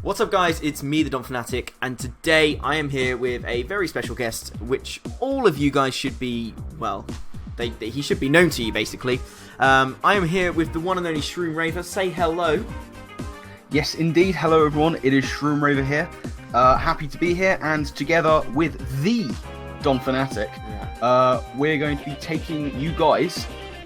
What's up guys, it's me the Don Fanatic, and today I am here with a very special guest which all of you guys should be, well, he should be known to you basically. I am here with the one and only Shroom Raver. Say hello. Yes indeed, hello everyone, it is Shroom Raver here. Happy to be here, and together with the Don Fanatic, we're going to be taking you guys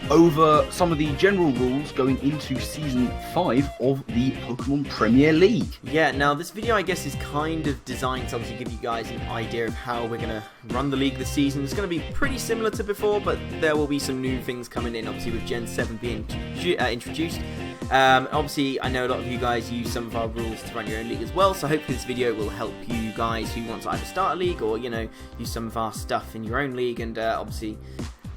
over some of the general rules going into Season 5 of the Pokemon Premier League. Yeah, now this video I guess is kind of designed to obviously give you guys an idea of how we're going to run the league this season. It's going to be pretty similar to before, but there will be some new things coming in, obviously with Gen 7 being introduced. Obviously, I know a lot of you guys use some of our rules to run your own league as well, so hopefully this video will help you guys who want to either start a league or, you know, use some of our stuff in your own league and obviously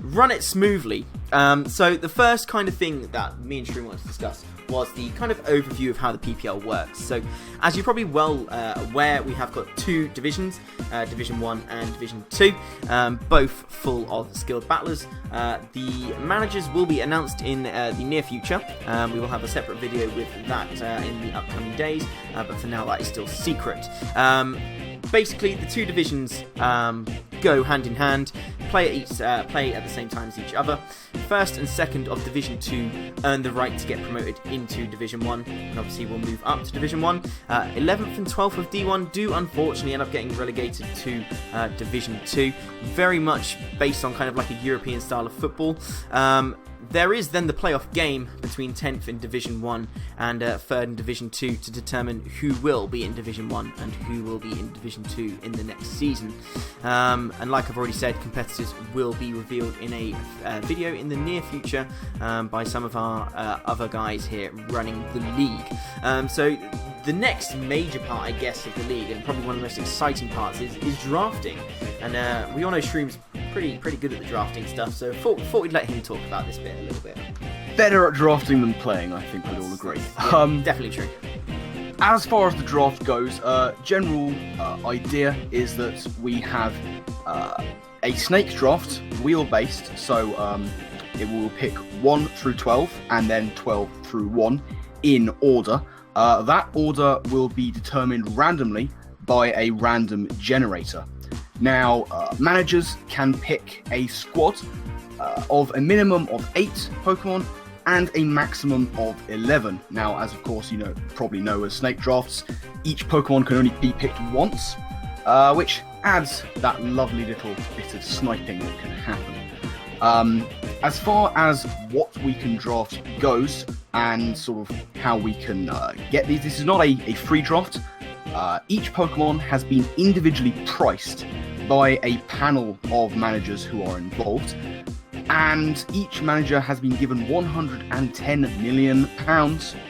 run it smoothly. So the first kind of thing that me and Shroom wanted to discuss was the kind of overview of how the PPL works. So as you're probably well aware, we have got two divisions, Division 1 and Division 2, both full of skilled battlers. The managers will be announced in the near future. We will have a separate video with that in the upcoming days, but for now that is still secret. Basically, the two divisions go hand in hand, play at the same time as each other. First and second of Division 2 earn the right to get promoted into Division 1, and obviously we'll move up to Division 1. 11th and 12th of D1 do unfortunately end up getting relegated to Division 2, very much based on kind of like a European style of football. There is then the playoff game between 10th in Division 1 and 3rd in Division 2 to determine who will be in Division 1 and who will be in Division 2 in the next season. And like I've already said, competitors will be revealed in a video in the near future by some of our other guys here running the league. So the next major part, I guess, of the league, and probably one of the most exciting parts, is drafting. And we all know Shroom's pretty good at the drafting stuff, so thought we'd let him talk about this bit a little bit. Better at drafting than playing, I think we'd all agree. Yeah, definitely true. As far as the draft goes, general idea is that we have a snake draft, wheel-based, so it will pick 1 through 12, and then 12 through 1 in order. That order will be determined randomly by a random generator. Now, managers can pick a squad of a minimum of 8 Pokemon and a maximum of 11. Now, as of course you probably know as snake drafts, each Pokemon can only be picked once, which adds that lovely little bit of sniping that can happen. As far as what we can draft goes, and sort of how we can get these, this is not a free draft. Each Pokemon has been individually priced by a panel of managers who are involved, and each manager has been given £110 million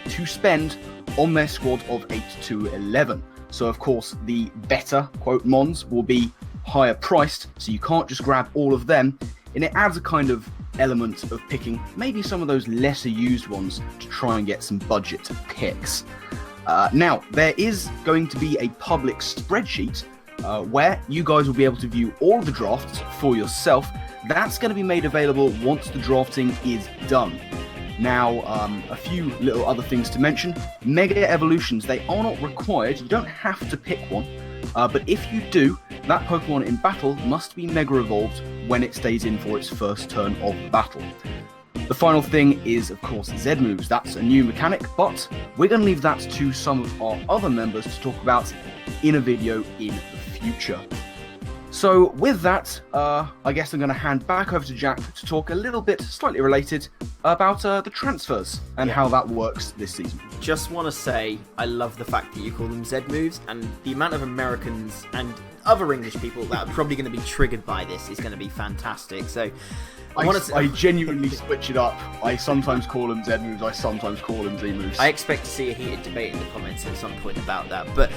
to spend on their squad of 8 to 11. So of course the better, quote, mons will be higher priced, so you can't just grab all of them, and it adds a kind of element of picking maybe some of those lesser used ones to try and get some budget picks. Now, there is going to be a public spreadsheet where you guys will be able to view all of the drafts for yourself. That's going to be made available once the drafting is done. Now, a few little other things to mention. Mega Evolutions, they are not required. You don't have to pick one. But if you do, that Pokemon in battle must be Mega Evolved when it stays in for its first turn of battle. The final thing is, of course, Z moves. That's a new mechanic, but we're going to leave that to some of our other members to talk about in a video in the future. So with that, I guess I'm going to hand back over to Jack to talk a little bit, slightly related, about the transfers and how that works this season. Just want to say, I love the fact that you call them Z moves, and the amount of Americans and other English people that are probably going to be triggered by this is going to be fantastic. So I genuinely switch it up. I sometimes call them Z moves, I sometimes call them Z moves. I expect to see a heated debate in the comments at some point about that. But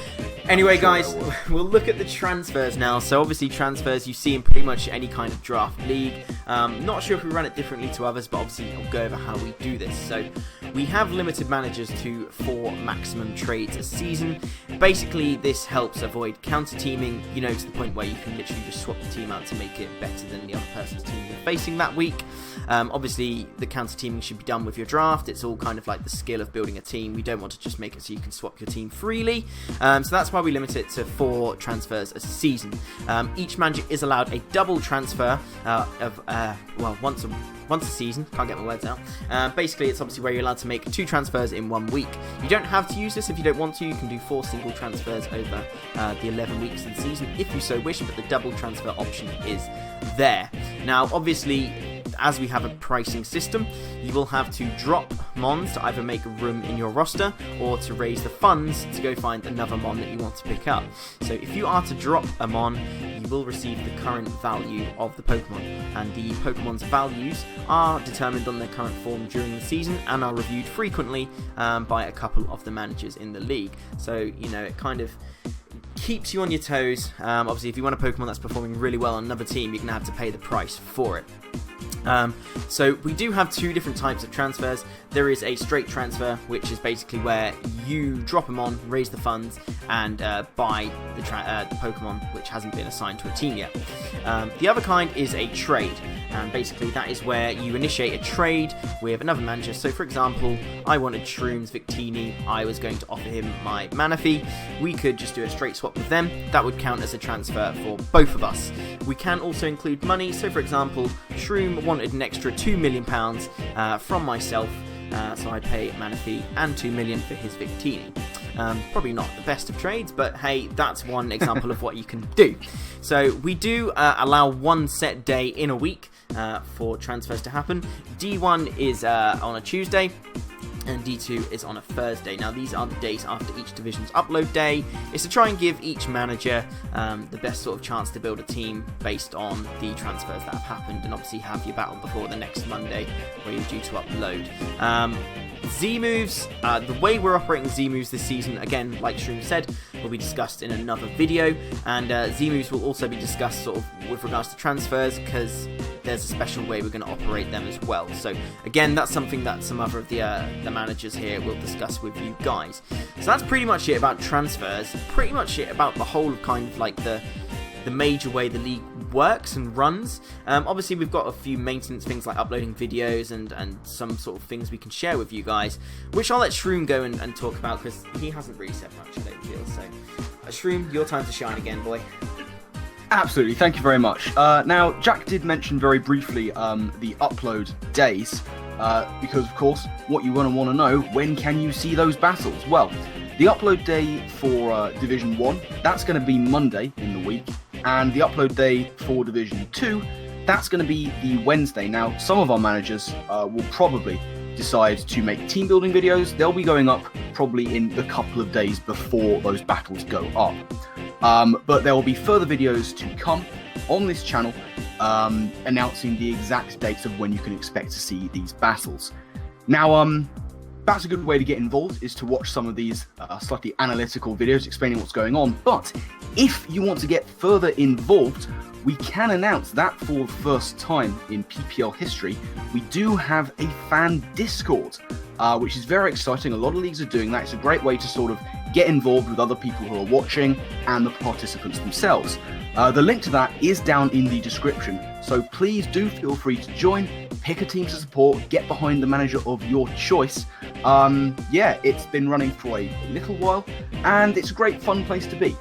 anyway, guys, we'll look at the transfers now. So obviously transfers you see in pretty much any kind of draft league. Not sure if we run it differently to others, but obviously I'll go over how we do this. So we have limited managers to 4 maximum trades a season. Basically, this helps avoid counter-teaming, to the point where you can literally just swap the team out to make it better than the other person's team you're facing that week. Obviously, the counter-teaming should be done with your draft. It's all kind of like the skill of building a team. We don't want to just make it so you can swap your team freely. So that's why we limit it to 4 transfers a season. Each manager is allowed a double transfer once a season. Can't get my words out. Basically, it's obviously where you're allowed to make 2 transfers in 1 week. You don't have to use this if you don't want to. You can do 4 single transfers over the 11 weeks of the season if you so wish, but the double transfer option is there. Now, obviously, as we have a pricing system, you will have to drop mons to either make room in your roster or to raise the funds to go find another mon that you want to pick up. So if you are to drop a mon, you will receive the current value of the Pokemon, and the Pokemon's values are determined on their current form during the season and are reviewed frequently by a couple of the managers in the league. So, it kind of keeps you on your toes. Obviously, if you want a Pokemon that's performing really well on another team, you're going to have to pay the price for it. So we do have 2 different types of transfers. There is a straight transfer, which is basically where you drop them on, raise the funds, and buy the Pokemon which hasn't been assigned to a team yet. The other kind is a trade, and basically that is where you initiate a trade with another manager. So for example, I wanted Shroom's Victini, I was going to offer him my Manaphy. We could just do a straight swap with them. That would count as a transfer for both of us. We can also include money, so for example, Shroom wanted an extra £2 million from myself, so I pay Manaphy and £2 million for his Victini. Probably not the best of trades, but hey, that's one example of what you can do. So we do allow 1 set day in a week for transfers to happen. D1 is on a Tuesday, and D2 is on a Thursday. Now, these are the days after each division's upload day. It's to try and give each manager the best sort of chance to build a team based on the transfers that have happened, and obviously have your battle before the next Monday where you're due to upload. Z-moves, the way we're operating Z-moves this season, again, like Shroom said, will be discussed in another video, and Z-moves will also be discussed sort of with regards to transfers, because there's a special way we're going to operate them as well. So again, that's something that some other of the managers here will discuss with you guys. So that's pretty much it about transfers, pretty much it about the whole of kind of like the major way the league works and runs. Obviously, we've got a few maintenance things like uploading videos and some sort of things we can share with you guys, which I'll let Shroom go and talk about, because he hasn't really said much, I don't feel. So Shroom, your time to shine again, boy. Absolutely, thank you very much. Now, Jack did mention very briefly the upload days, because of course, what you want to know, when can you see those battles? Well, the upload day for Division 1, that's going to be Monday in the week, and the upload day for Division 2, that's going to be the Wednesday. Now, some of our managers will probably decide to make team building videos. They'll be going up probably in a couple of days before those battles go up. But there will be further videos to come on this channel announcing the exact dates of when you can expect to see these battles. Now, that's a good way to get involved, is to watch some of these slightly analytical videos explaining what's going on. But if you want to get further involved, we can announce that for the first time in PPL history, we do have a fan Discord, which is very exciting. A lot of leagues are doing that. It's a great way to sort of get involved with other people who are watching and the participants themselves. The link to that is down in the description, so please do feel free to join, pick a team to support, get behind the manager of your choice. Yeah, it's been running for a little while, and it's a great fun place to be.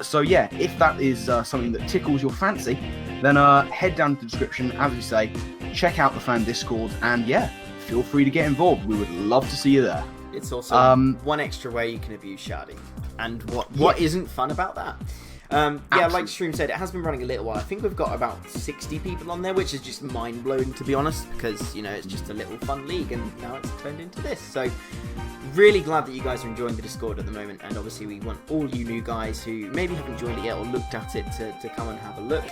So yeah, if that is something that tickles your fancy, then head down to the description, as we say, check out the fan Discord, and yeah, feel free to get involved. We would love to see you there. It's also one extra way you can abuse sharding, and what isn't fun about that? Yeah, like Shroom said, it has been running a little while. I think we've got about 60 people on there, which is just mind-blowing, to be honest, because, you know, it's just a little fun league, and now it's turned into this. So, really glad that you guys are enjoying the Discord at the moment, and obviously we want all you new guys who maybe haven't joined it yet or looked at it to come and have a look,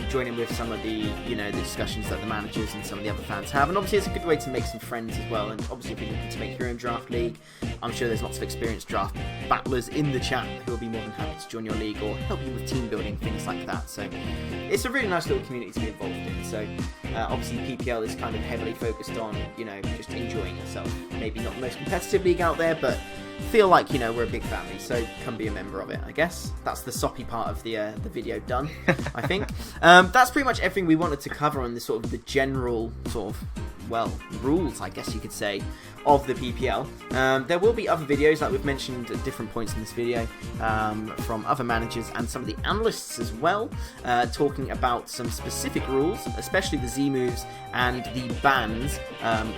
join in with some of the, you know, the discussions that the managers and some of the other fans have, and obviously it's a good way to make some friends as well. And obviously if you're looking to make your own draft league, I'm sure there's lots of experienced draft battlers in the chat who will be more than happy to join your league, or help you with team building, things like that. So it's a really nice little community to be involved in. So obviously PPL is kind of heavily focused on, you know, just enjoying yourself. Maybe not the most competitive league out there, but feel like, you know, we're a big family, so come be a member of it, I guess. That's the soppy part of the video done, I think. That's pretty much everything we wanted to cover on this sort of the general sort of, well, rules, I guess you could say, of the PPL. There will be other videos, like we've mentioned at different points in this video, from other managers and some of the analysts as well, talking about some specific rules, especially the Z moves and the bans,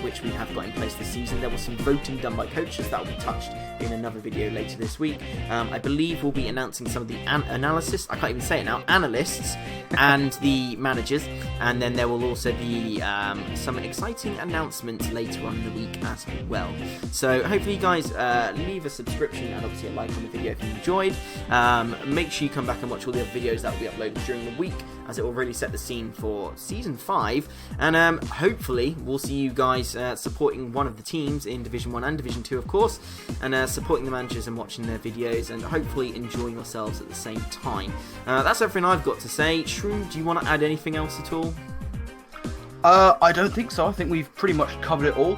which we have got in place this season. There was some voting done by coaches that will be touched in another video later this week. I believe we'll be announcing some of the analysts, I can't even say it now, analysts, and the managers, and then there will also be some exciting announcements later on in the week as well. So hopefully you guys leave a subscription and obviously a like on the video if you enjoyed. Make sure you come back and watch all the other videos that will be uploaded during the week, as it will really set the scene for Season 5, and hopefully we'll see you guys supporting one of the teams in Division 1 and Division 2, of course, and supporting the managers and watching their videos and hopefully enjoying yourselves at the same time. That's everything I've got to say. Shrew, do you want to add anything else at all? I don't think so. I think we've pretty much covered it all.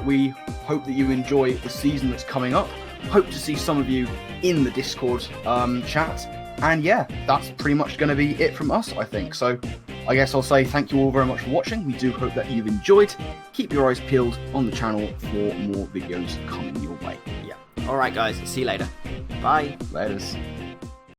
We hope that you enjoy the season that's coming up. Hope to see some of you in the Discord chat. And yeah, that's pretty much going to be it from us, I think. So I guess I'll say thank you all very much for watching. We do hope that you've enjoyed. Keep your eyes peeled on the channel for more videos coming your way. Yeah. Alright guys, see you later. Bye. Laters.